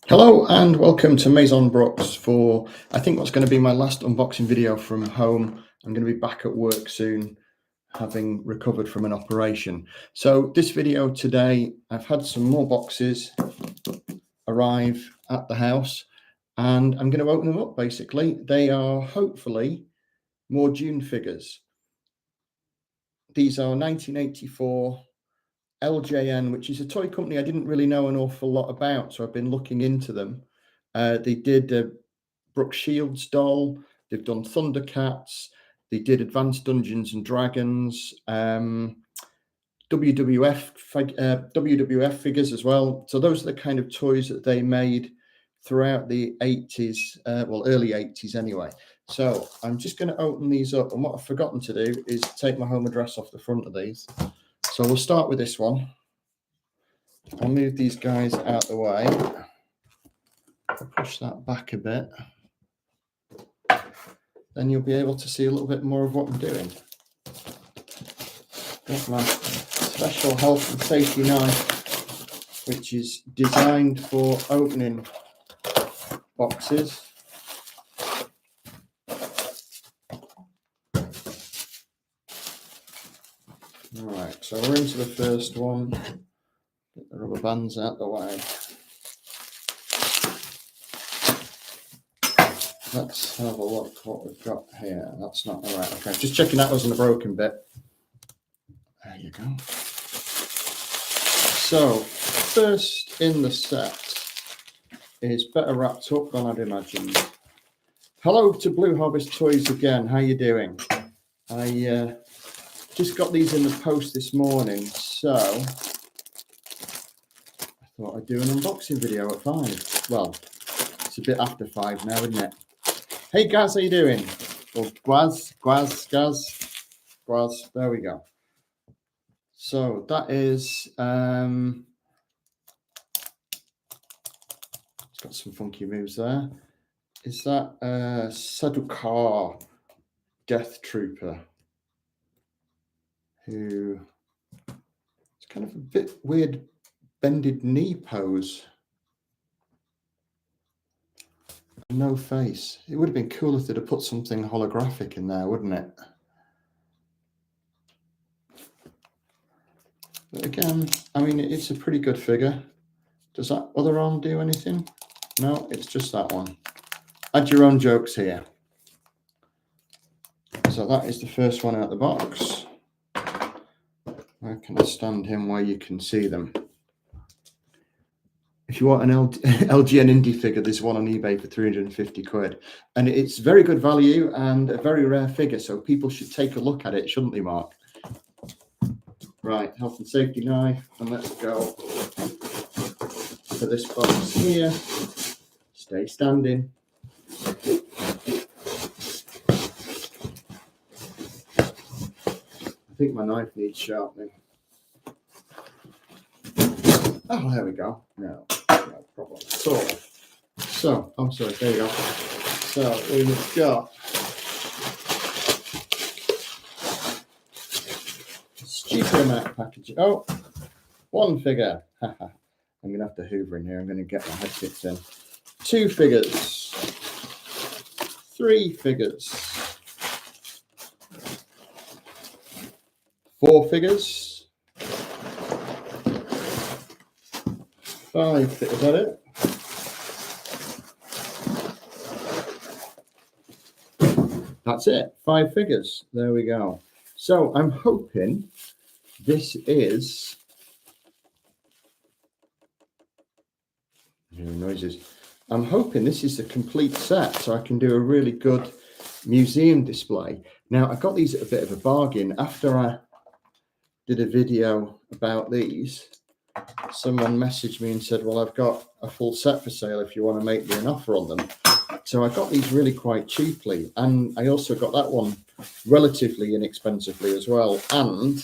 Hello and welcome to Maison Brooks for I think what's going to be my last unboxing video from home. I'm going to be back at work soon, having recovered from an operation. So this video today, I've had some more boxes arrive at the house and I'm going to open them up basically. They are hopefully more Dune figures. These are 1984 LJN, which is a toy company I didn't really know an awful lot about, so I've been looking into them. They did a Brooke Shields doll, they've done Thundercats, they did Advanced Dungeons and Dragons, WWF figures as well. So those are the kind of toys that they made throughout the 80s, well, early 80s anyway. So I'm just going to open these up, and what I've forgotten to do is take my home address off the front of these. So we'll start with this one. I'll move these guys out of the way. I'll push that back a bit. Then you'll be able to see a little bit more of what I'm doing. Got my special health and safety knife, which is designed for opening boxes. Alright, so we're into the first one. Get the rubber bands out the way. Let's have a look what we've got here. That's not all right. Okay, just checking that wasn't a broken bit. There you go. So, first in the set is better wrapped up than I'd imagined. Hello to Blue Harvest Toys again. How you doing? I just got these in the post this morning, so I thought I'd do an unboxing video at 5. Well, it's a bit after 5 now, isn't it? Hey Gaz, how you doing? Or Gwaz, there we go. So that is, it's got some funky moves there. Is that Sadukar Death Trooper, who it's kind of a bit weird bended knee pose. No face. It would have been cool if they'd have put something holographic in there, wouldn't it? But again, I mean, it's a pretty good figure. Does that other arm do anything? No, it's just that one. Add your own jokes here. So that is the first one out of the box. Where can I stand him where you can see them? If you want an LJN indie figure, there's one on eBay for 350 quid. And it's very good value and a very rare figure, so people should take a look at it, shouldn't they, Mark? Right, health and safety knife, and let's go to this box here. Stay standing. I think my knife needs sharpening. Oh, there we go. No problem. So, I'm sorry, there you go. So, we've got stupid amount of packaging. Oh, one figure. I'm going to have to hoover in here. I'm going to get my head fixed in. 2 figures. 3 figures. 4 figures. 5 figures. Is that it? That's it. 5 figures. There we go. So I'm hoping this is noises. I'm hoping this is the complete set, so I can do a really good museum display. Now, I got these at a bit of a bargain. After I did a video about these, someone messaged me and said, well, I've got a full set for sale if you want to make me an offer on them. So I got these really quite cheaply, and I also got that one relatively inexpensively as well. And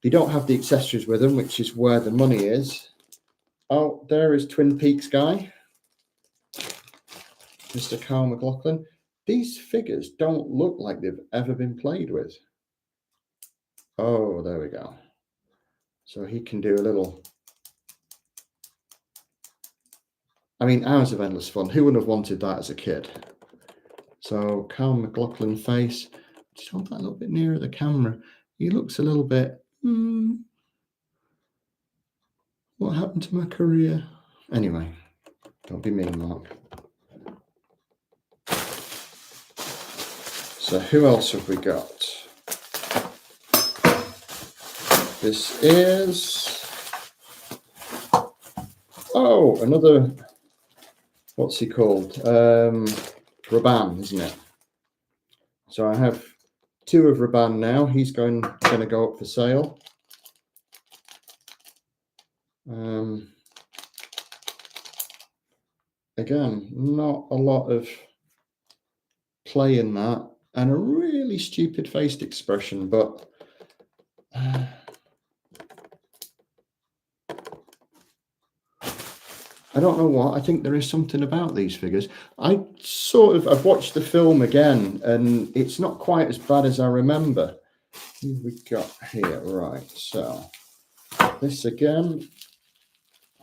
they don't have the accessories with them, which is where the money is. Oh, there is Twin Peaks guy, Mr. Carl McLaughlin. These figures don't look like they've ever been played with. Oh, there we go. So he can do a little I mean, hours of endless fun. Who wouldn't have wanted that as a kid? So Carl McLaughlin face. Just hold that a little bit nearer the camera. He looks a little bit, what happened to my career? Anyway, don't be mean, Mark. So who else have we got? This is, oh, another, what's he called? Raban, isn't it? So I have 2 of Raban now. He's going to go up for sale. Again, not a lot of play in that, and a really stupid faced expression, but I don't know what. I think there is something about these figures. I've watched the film again, and it's not quite as bad as I remember. Who have we got here? Right, so this again,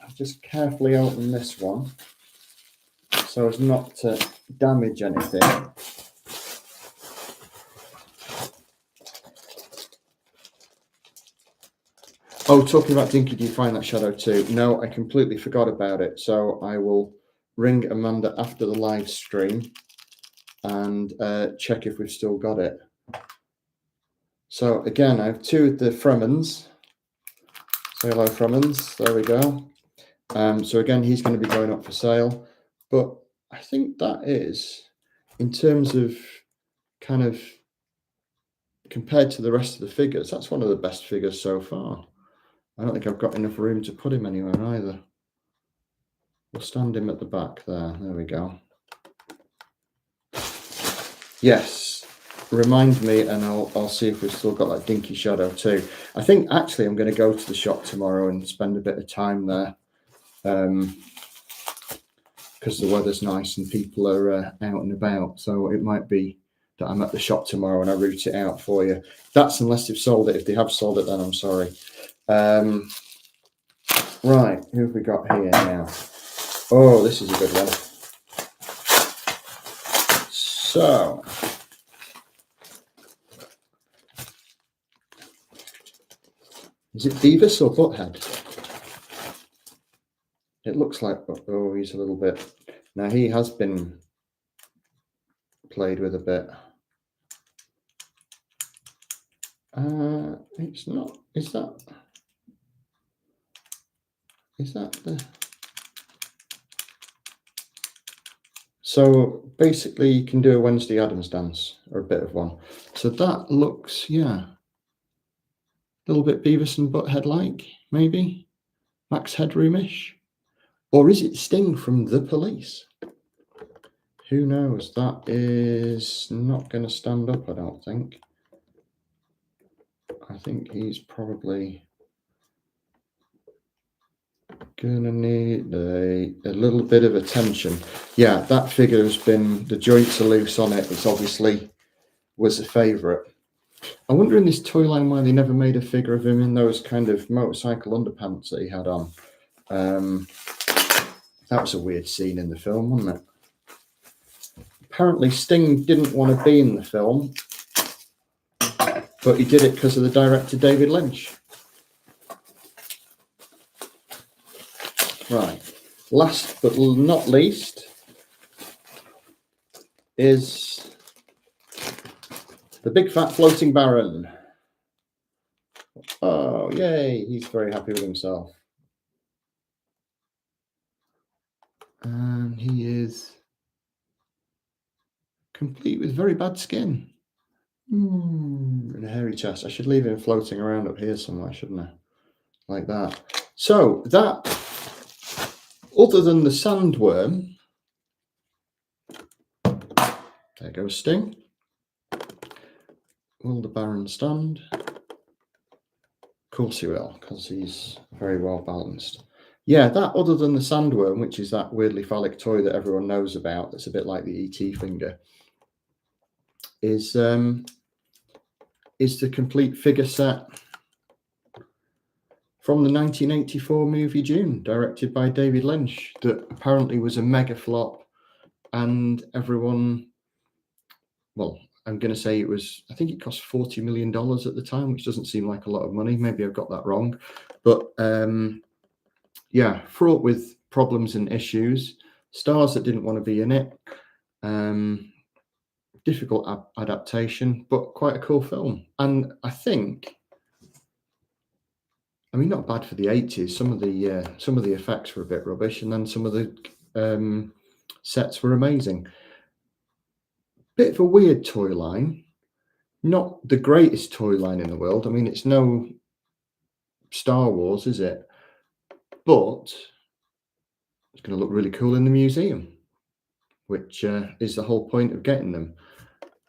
I'll just carefully open this one so as not to damage anything. Oh, talking about Dinky, do you find that shadow too? No, I completely forgot about it. So I will ring Amanda after the live stream and check if we've still got it. So again, I have 2 of the Fremens. Say hello, Fremens. There we go. So again, he's going to be going up for sale. But I think that is, in terms of kind of compared to the rest of the figures, that's one of the best figures so far. I don't think I've got enough room to put him anywhere either. We'll stand him at the back there. There we go. Yes, remind me, and I'll see if we've still got that Dinky shadow too. I think actually I'm going to go to the shop tomorrow and spend a bit of time there, because the weather's nice and people are out and about. So it might be that I'm at the shop tomorrow and I route it out for you. That's unless they've sold it. If they have sold it, then I'm sorry. Right, who have we got here now? Oh, this is a good one. So, is it Beavis or Butthead? It looks like, oh, he's a little bit. Now, he has been played with a bit. It's not, is that the... So basically you can do a Wednesday Addams dance, or a bit of one. So that looks, yeah, a little bit Beavis and Butthead like, maybe. Max Headroom-ish. Or is it Sting from The Police? Who knows? That is not going to stand up, I don't think. I think he's probably going to need a little bit of attention. Yeah, that figure has been, the joints are loose on it. It's obviously was a favourite. I wonder in this toy line why they never made a figure of him in those kind of motorcycle underpants that he had on. That was a weird scene in the film, wasn't it? Apparently Sting didn't want to be in the film, but he did it because of the director David Lynch. Right, last but not least is the big fat floating baron. Oh, yay, he's very happy with himself. And he is complete with very bad skin. And a hairy chest. I should leave him floating around up here somewhere, shouldn't I? Like that. So that, other than the sandworm, there goes Sting. Will the Baron stand? Of course he will, because he's very well balanced. Yeah, that, other than the sandworm, which is that weirdly phallic toy that everyone knows about, that's a bit like the ET finger, is the complete figure set. from the 1984 movie Dune, directed by David Lynch, that apparently was a mega flop, and everyone, well, I'm going to say it was, I think it cost $40 million at the time, which doesn't seem like a lot of money. Maybe I've got that wrong. But yeah, fraught with problems and issues, stars that didn't want to be in it, difficult adaptation, but quite a cool film. And I think, I mean, not bad for the 80s. Some of the effects were a bit rubbish, and then some of the sets were amazing. Bit of a weird toy line, not the greatest toy line in the world. I mean, it's no Star Wars, is it? But it's going to look really cool in the museum, which is the whole point of getting them.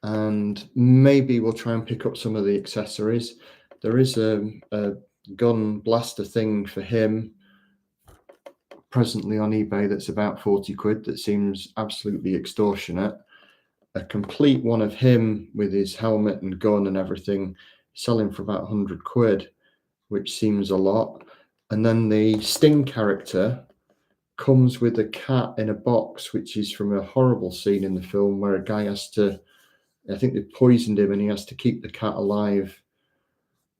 And maybe we'll try and pick up some of the accessories. There is a gun blaster thing for him presently on eBay that's about 40 quid. That seems absolutely extortionate. A complete one of him with his helmet and gun and everything selling for about 100 quid, which seems a lot. And then the Sting character comes with a cat in a box, which is from a horrible scene in the film where a guy has to, I think they poisoned him and he has to keep the cat alive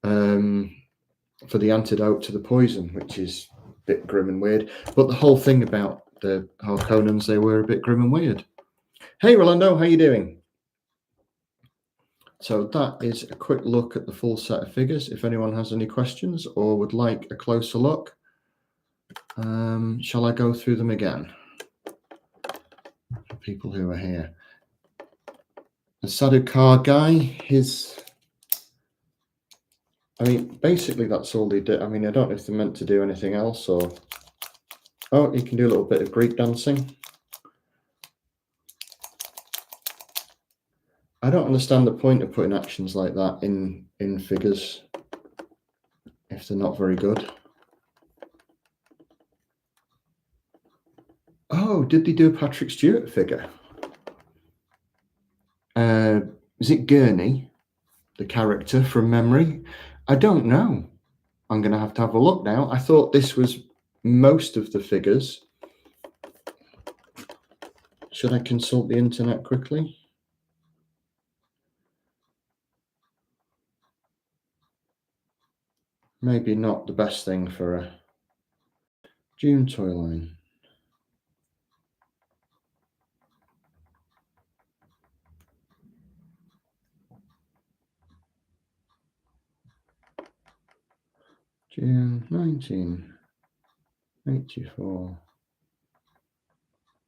for the antidote to the poison, which is a bit grim and weird. But the whole thing about the Harkonnens, they were a bit grim and weird. Hey, Rolando, how you doing? So that is a quick look at the full set of figures. If anyone has any questions or would like a closer look, shall I go through them again? For people who are here. The Sadukar guy, I mean, basically that's all they did. I mean, I don't know if they're meant to do anything else or... Oh, you can do a little bit of Greek dancing. I don't understand the point of putting actions like that in figures if they're not very good. Oh, did they do a Patrick Stewart figure? Is it Gurney, the character from memory? I don't know. I'm going to have a look now. I thought this was most of the figures. Should I consult the internet quickly? Maybe not the best thing for a Dune toy line. June 1984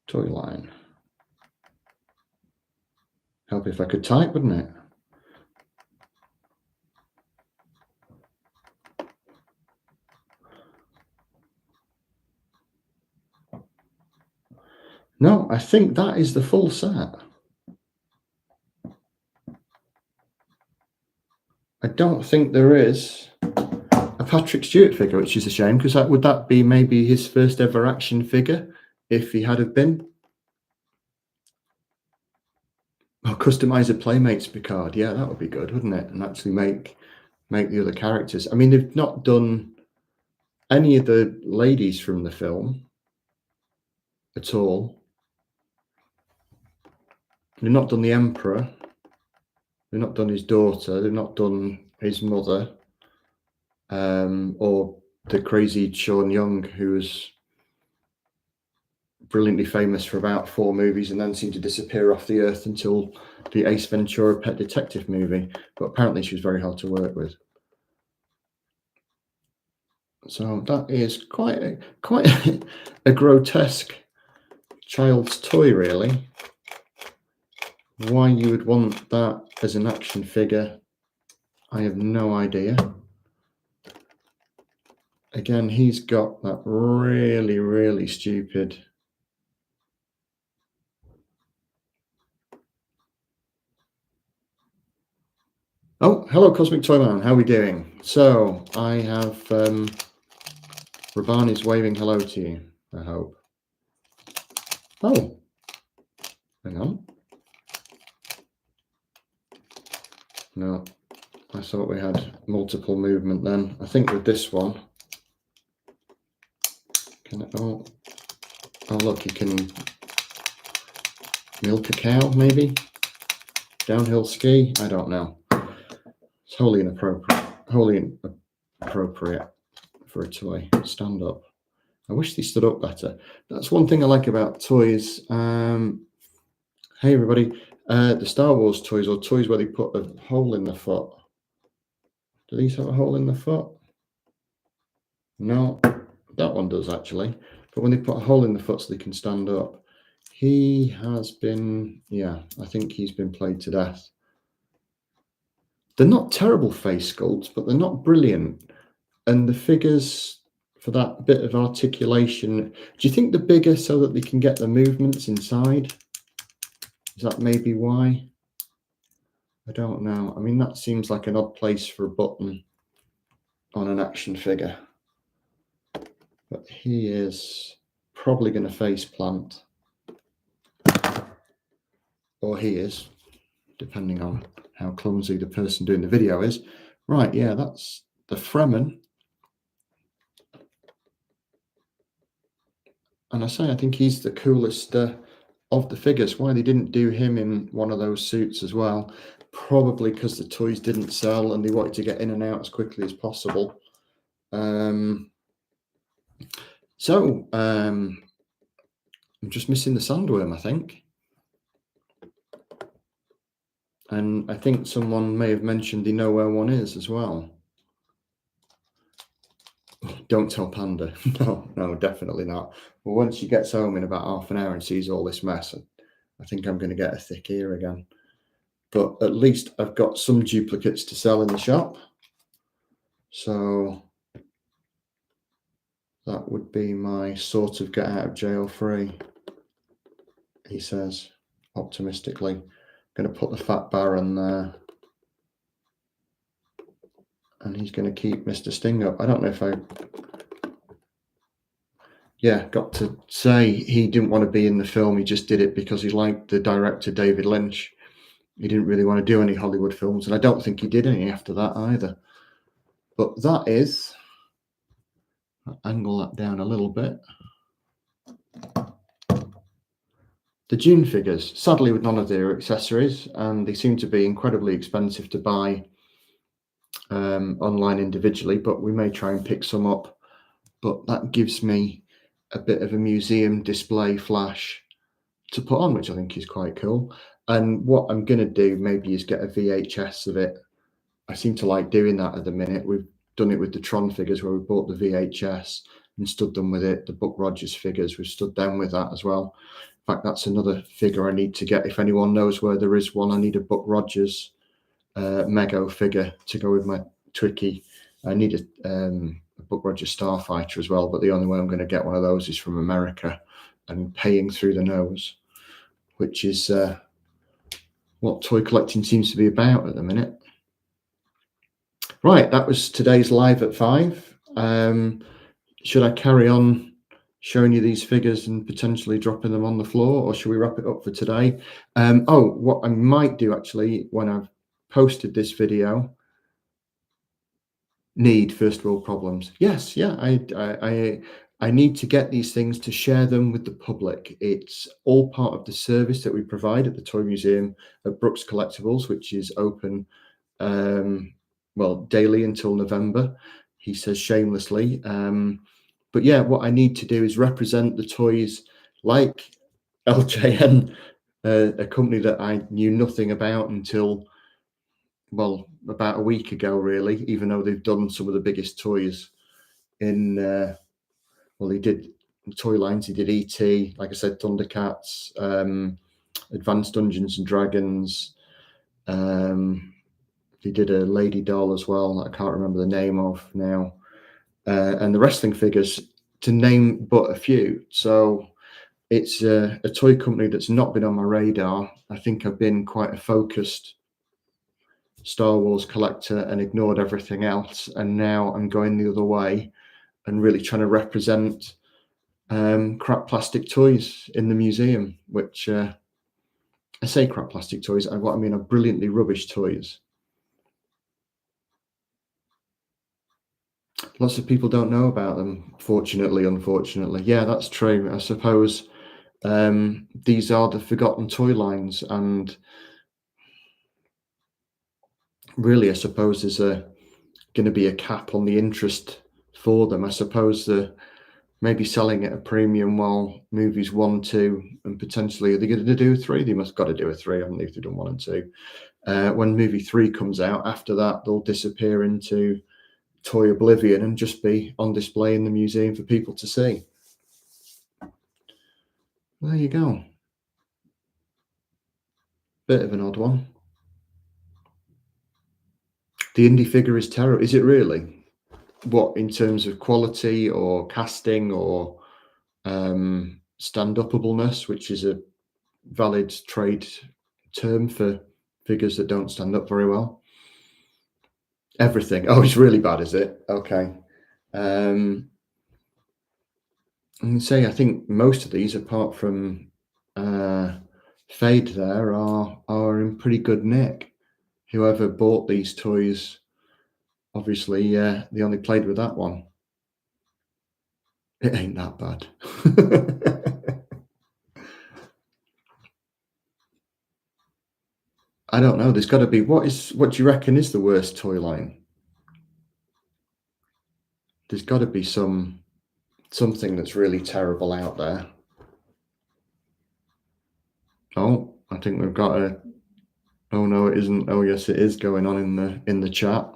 toy line. Help if I could type, wouldn't it? No, I think that is the full set. I don't think there is a Patrick Stewart figure, which is a shame, because would that be maybe his first ever action figure if he had have been? Oh, customize a Playmates Picard. Yeah, that would be good, wouldn't it? And actually make the other characters. I mean, they've not done any of the ladies from the film at all. They've not done the Emperor. They've not done his daughter. They've not done his mother. Or the crazy Sean Young, who was brilliantly famous for about 4 movies and then seemed to disappear off the earth until the Ace Ventura Pet Detective movie. But apparently she was very hard to work with. So that is quite a grotesque child's toy, really. Why you would want that as an action figure, I have no idea. Again, he's got that really, really stupid... Oh, hello, Cosmic Toyman. How are we doing? So I have Rabani's waving hello to you, I hope. Oh, hang on. No, I thought we had multiple movement then. I think with this one, Oh, look, you can milk a cow, maybe. Downhill ski, I don't know. It's wholly inappropriate for a toy. Stand up. I wish they stood up better. That's one thing I like about toys. Hey everybody, the Star Wars toys, or toys where they put a hole in the foot. Do these have a hole in the foot? No, that one does actually. But when they put a hole in the foot so they can stand up, he has been, yeah, I think he's been played to death. They're not terrible face sculpts, but they're not brilliant. And the figures, for that bit of articulation, do you think they're bigger so that they can get the movements inside? Is that maybe why? I don't know. I mean, that seems like an odd place for a button on an action figure. But he is probably going to face plant. Or he is, depending on how clumsy the person doing the video is. Right, yeah, that's the Fremen. And I think he's the coolest of the figures. Why they didn't do him in one of those suits as well? Probably because the toys didn't sell and they wanted to get in and out as quickly as possible. I'm just missing the sandworm, I think. And I think someone may have mentioned they know where one is as well. Don't tell Panda. No, definitely not. Well, once she gets home in about half an hour and sees all this mess, I think I'm going to get a thick ear again. But at least I've got some duplicates to sell in the shop. So that would be my sort of get out of jail free, he says, optimistically. Going to put the fat Baron there. And he's going to keep Mr. Sting up. I don't know if got to say he didn't want to be in the film. He just did it because he liked the director, David Lynch. He didn't really want to do any Hollywood films. And I don't think he did any after that either. But that is, I'll angle that down a little bit. The Dune figures, sadly with none of their accessories, and they seem to be incredibly expensive to buy online individually, but we may try and pick some up. But that gives me a bit of a museum display flash to put on, which I think is quite cool. And what I'm going to do maybe is get a VHS of it. I seem to like doing that at the minute. We've done it with the Tron figures where we bought the VHS and stood them with it. The Buck Rogers figures, we've stood them with that as well. In fact, that's another figure I need to get. If anyone knows where there is one, I need a Buck Rogers Mego figure to go with my Twiki. I need a Buck Rogers Starfighter as well, but the only way I'm going to get one of those is from America and paying through the nose, which is what toy collecting seems to be about at the minute. Right, that was today's live at 5. Should I carry on showing you these figures and potentially dropping them on the floor, or should we wrap it up for today? What I might do actually when I've posted this video, need first world problems. Yes, yeah, I need to get these things to share them with the public. It's all part of the service that we provide at the Toy Museum at Brooks Collectibles, which is open daily until November, he says shamelessly. But yeah, what I need to do is represent the toys like LJN, a company that I knew nothing about until, well, about a week ago, really, even though they've done some of the biggest toys in, they did toy lines, they did E.T., like I said, Thundercats, Advanced Dungeons and Dragons, they did a lady doll as well that I can't remember the name of now, and the wrestling figures, to name but a few. So it's a toy company that's not been on my radar. I think I've been quite a focused Star Wars collector and ignored everything else, and now I'm going the other way and really trying to represent crap plastic toys in the museum, which I say crap plastic toys, what I mean are brilliantly rubbish toys. Lots of people don't know about them, fortunately, unfortunately. Yeah, that's true. I suppose these are the forgotten toy lines, and really, I suppose there's going to be a cap on the interest for them. I suppose the maybe selling at a premium while movies 1, 2, and potentially are they going to do a 3? They must got to do a 3, haven't they, if they've done 1 and 2. When movie 3 comes out, after that, they'll disappear into toy oblivion and just be on display in the museum for people to see. There you go. Bit of an odd one. The indie figure is terrible. Is it really? What, in terms of quality or casting or stand-upableness, which is a valid trade term for figures that don't stand up very well? Everything. Oh, it's really bad, is it? Okay. I think most of these, apart from Fade, there are in pretty good nick. Whoever bought these toys, obviously, they only played with that one. It ain't that bad. I don't know. There's got to be what do you reckon is the worst toy line? There's got to be something that's really terrible out there. Oh, I think we've got a. Oh no, it isn't. Oh yes, it is going on in the chat.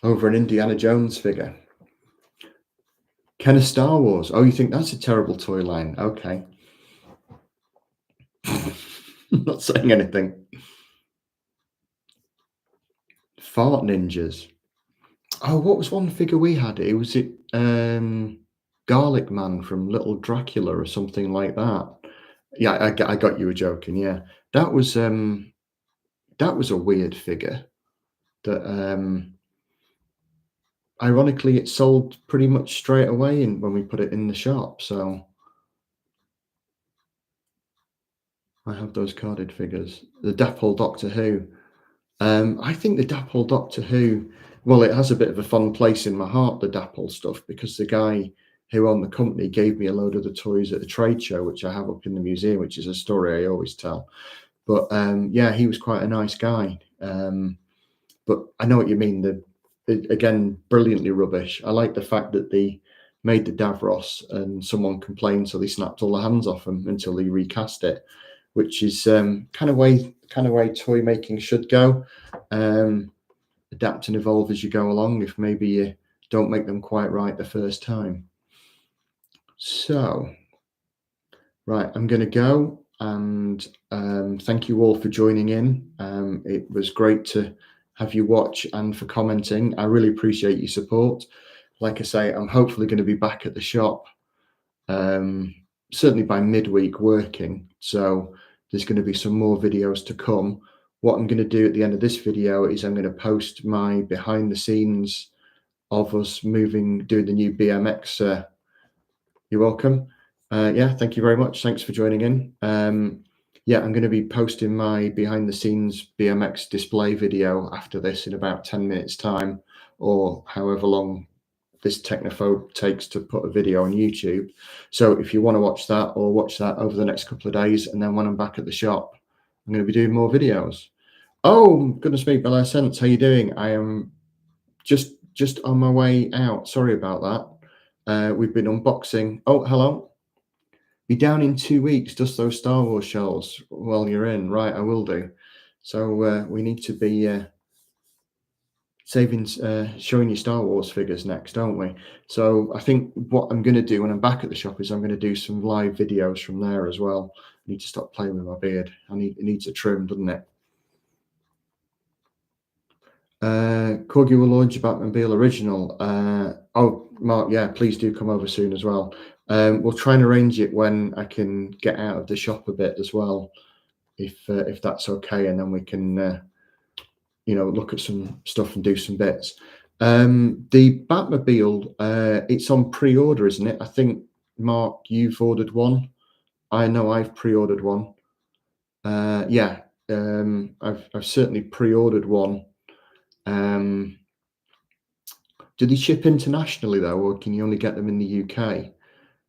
Over an Indiana Jones figure. Ken of Star Wars. Oh, you think that's a terrible toy line? Okay. Not saying anything. Fart ninjas. Oh, what was one figure we had? Garlic Man from Little Dracula or something like that. Yeah, I got you were joking. Yeah, that was a weird figure. That ironically it sold pretty much straight away when we put it in the shop. So I have those carded figures. The Dapple Doctor Who. I think the Dapple Doctor Who, well, it has a bit of a fun place in my heart, the Dapple stuff, because the guy who owned the company gave me a load of the toys at the trade show, which I have up in the museum, which is a story I always tell. But yeah, he was quite a nice guy. But I know what you mean. Again, brilliantly rubbish. I like the fact that they made the Davros and someone complained, so they snapped all the hands off them until they recast it, which is kind of way toy making should go. Adapt and evolve as you go along if maybe you don't make them quite right the first time. So, right, I'm going to go and thank you all for joining in. It was great to have you watch and for commenting. I really appreciate your support. Like I say, I'm hopefully going to be back at the shop certainly by midweek working. So there's going to be some more videos to come. What I'm going to do at the end of this video is I'm going to post my behind the scenes of us doing the new BMX. You're welcome. Yeah, thank you very much. Thanks for joining in. Yeah, I'm going to be posting my behind the scenes BMX display video after this in about 10 minutes time, or however long this technophobe takes to put a video on YouTube. So if you want to watch that, or watch that over the next couple of days, and then when I'm back at the shop, I'm going to be doing more videos. Oh, goodness me, Bella Sense, how you doing? I am just on my way out. Sorry about that. We've been unboxing. Oh, hello. Be down in 2 weeks. Dust those Star Wars shells while you're in. Right, I will do. So we need to be showing you Star Wars figures next, don't we? So I think what I'm going to do when I'm back at the shop is I'm going to do some live videos from there as well. I need to stop playing with my beard. It needs a trim, doesn't it? Corgi will launch a Batmobile original. Oh, Mark, yeah, please do come over soon as well. We'll try and arrange it when I can get out of the shop a bit as well, if that's okay, and then we can look at some stuff and do some bits. The Batmobile, it's on pre-order, isn't it? I think, Mark, you've ordered one. I know I've pre-ordered one. Yeah, I've certainly pre-ordered one Um, do they ship internationally though, or can you only get them in the UK?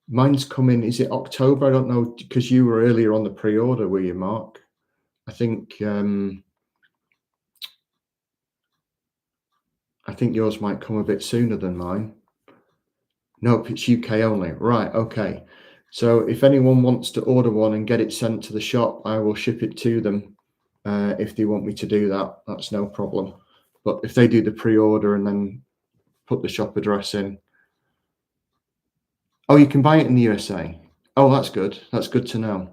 Mine's coming, is it October? I don't know, because you were earlier on the pre-order, were you, Mark? I think yours might come a bit sooner than mine. Nope, it's UK only. Right, okay. So if anyone wants to order one and get it sent to the shop, I will ship it to them. If they want me to do that, that's no problem. But if they do the pre-order and then put the shop address in. Oh, you can buy it in the USA. Oh, that's good. That's good to know.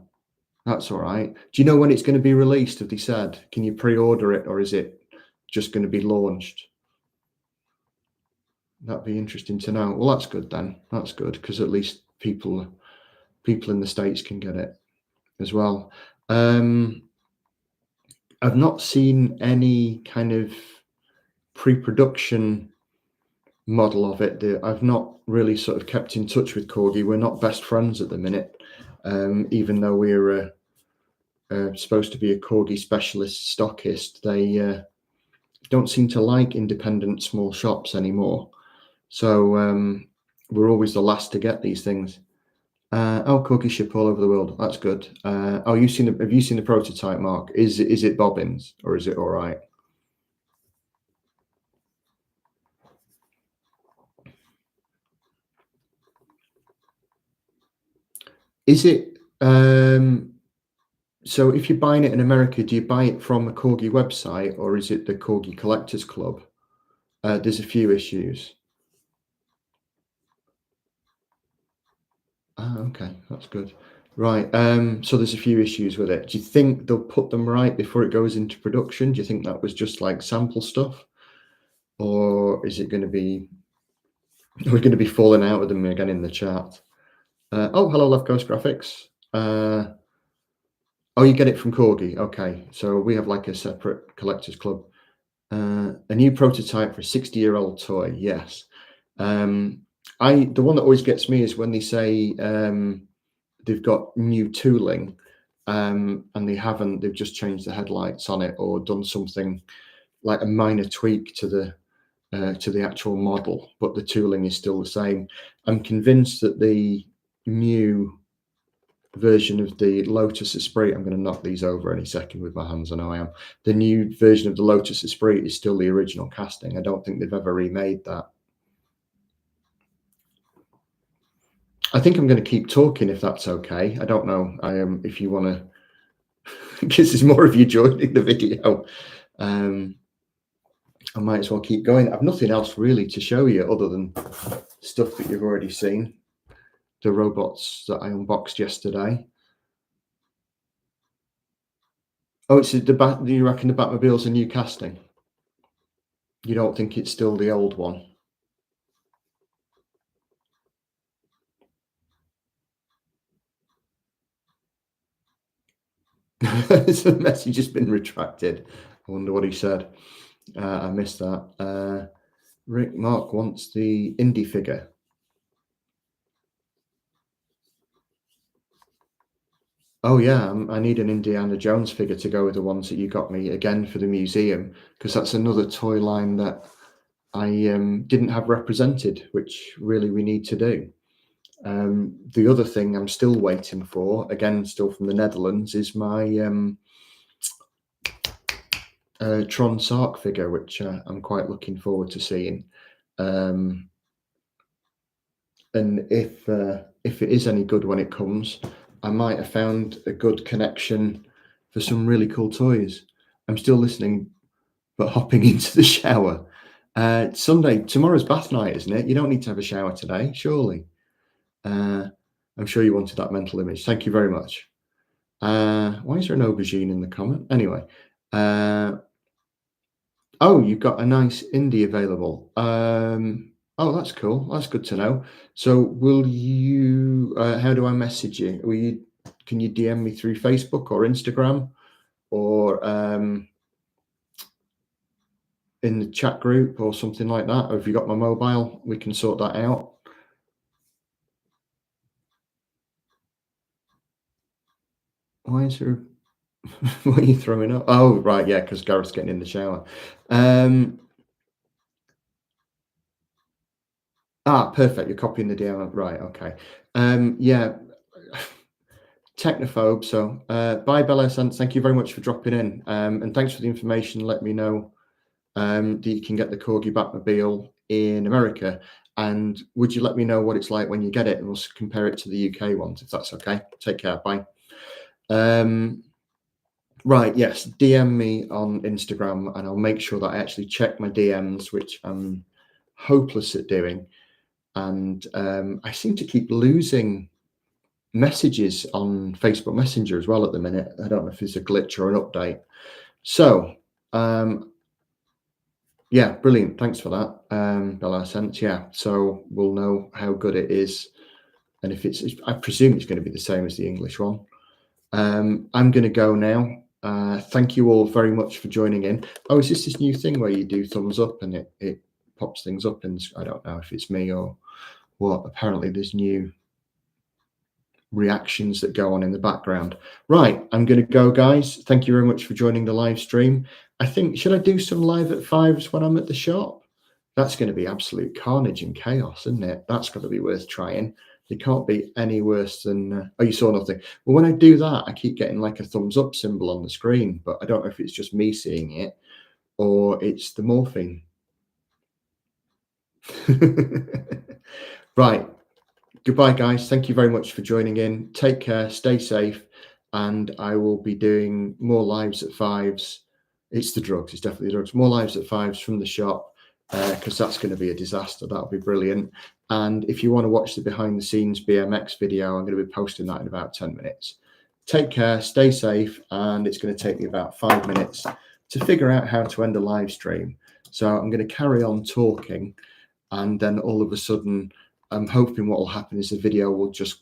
That's all right. Do you know when it's going to be released? Have they said? Can you pre-order it, or is it just going to be launched? That'd be interesting to know. Well, that's good then. That's good, because at least people in the States can get it as well. I've not seen any kind of pre-production model of it. I've not really sort of kept in touch with Corgi. We're not best friends at the minute, even though we're supposed to be a Corgi specialist stockist. They don't seem to like independent small shops anymore. So we're always the last to get these things. Oh, Corgi ship all over the world. That's good. Oh, have you seen the prototype, Mark? Is it bobbins, or is it all right? Is it so if you're buying it in America, do you buy it from a Corgi website, or is it the Corgi Collectors Club? There's a few issues. Okay, that's good. Right. So there's a few issues with it. Do you think they'll put them right before it goes into production? Do you think that was just like sample stuff, or is it going to be? We're going to be falling out with them again in the chat. Oh, hello, Left Coast Graphics. Oh, you get it from Corgi. Okay, so we have like a separate collectors club. A new prototype for a 60-year-old toy. Yes. The one that always gets me is when they say they've got new tooling, and they haven't. They've just changed the headlights on it or done something like a minor tweak to the actual model, but the tooling is still the same. I'm convinced that the new version of the Lotus Esprit, I'm going to knock these over any second with my hands, I know I am. The new version of the Lotus Esprit is still the original casting. I don't think they've ever remade that. I think I'm going to keep talking if that's okay. I don't know if you want to, because there's more of you joining the video. I might as well keep going. I've nothing else really to show you other than stuff that you've already seen. The robots that I unboxed yesterday. Oh, it's the bat. Do you reckon the Batmobile's a new casting? You don't think it's still the old one? So the message has been retracted. I wonder what he said. I missed that. Rick Mark wants the indie figure. Oh yeah, I need an Indiana Jones figure to go with the ones that you got me again for the museum, because that's another toy line that I didn't have represented, which really we need to do. The other thing I'm still waiting for, again, still from the Netherlands, is my Tron Sark figure, which I'm quite looking forward to seeing. And if it is any good when it comes, I might have found a good connection for some really cool toys. I'm still listening, but hopping into the shower. Sunday, tomorrow's bath night, isn't it? You don't need to have a shower today, surely. I'm sure you wanted that mental image. Thank you very much. Why is there an aubergine in the comment? Anyway, oh, you've got a nice indie available. Oh, that's cool. That's good to know. So will you, how do I message you? Can you DM me through Facebook or Instagram, or in the chat group or something like that? Or have you got my mobile? We can sort that out. Why is there, what are you throwing up? Oh, right, yeah, because Gareth's getting in the shower. Ah, perfect. You're copying the DM. Right. Okay. Yeah. Technophobe. So, bye, Bella Sense. Thank you very much for dropping in. And thanks for the information. Let me know that you can get the Corgi Batmobile in America. And would you let me know what it's like when you get it, and we'll compare it to the UK ones, if that's okay. Take care. Bye. Right. Yes. DM me on Instagram, and I'll make sure that I actually check my DMs, which I'm hopeless at doing. And I seem to keep losing messages on Facebook Messenger as well at the minute. I don't know if it's a glitch or an update. So, yeah, brilliant. Thanks for that, Bella Sense. Yeah, so we'll know how good it is, and if I presume it's going to be the same as the English one. I'm going to go now. Thank you all very much for joining in. Oh, is this new thing where you do thumbs up and it pops things up? And I don't know if it's me or what. Apparently, there's new reactions that go on in the background. Right, I'm going to go, guys. Thank you very much for joining the live stream. I think, should I do some live at 5s when I'm at the shop? That's going to be absolute carnage and chaos, isn't it? That's got to be worth trying. It can't be any worse than, oh, you saw nothing. Well, when I do that, I keep getting like a thumbs up symbol on the screen, but I don't know if it's just me seeing it or it's the morphine. Right. Goodbye, guys. Thank you very much for joining in. Take care, stay safe, and I will be doing more lives at 5s. It's the drugs, it's definitely the drugs. More lives at 5s from the shop, because that's going to be a disaster. That'll be brilliant. And if you want to watch the behind the scenes BMX video, I'm going to be posting that in about 10 minutes. Take care, stay safe, and it's going to take me about 5 minutes to figure out how to end a live stream. So I'm going to carry on talking, and then all of a sudden, I'm hoping what will happen is the video will just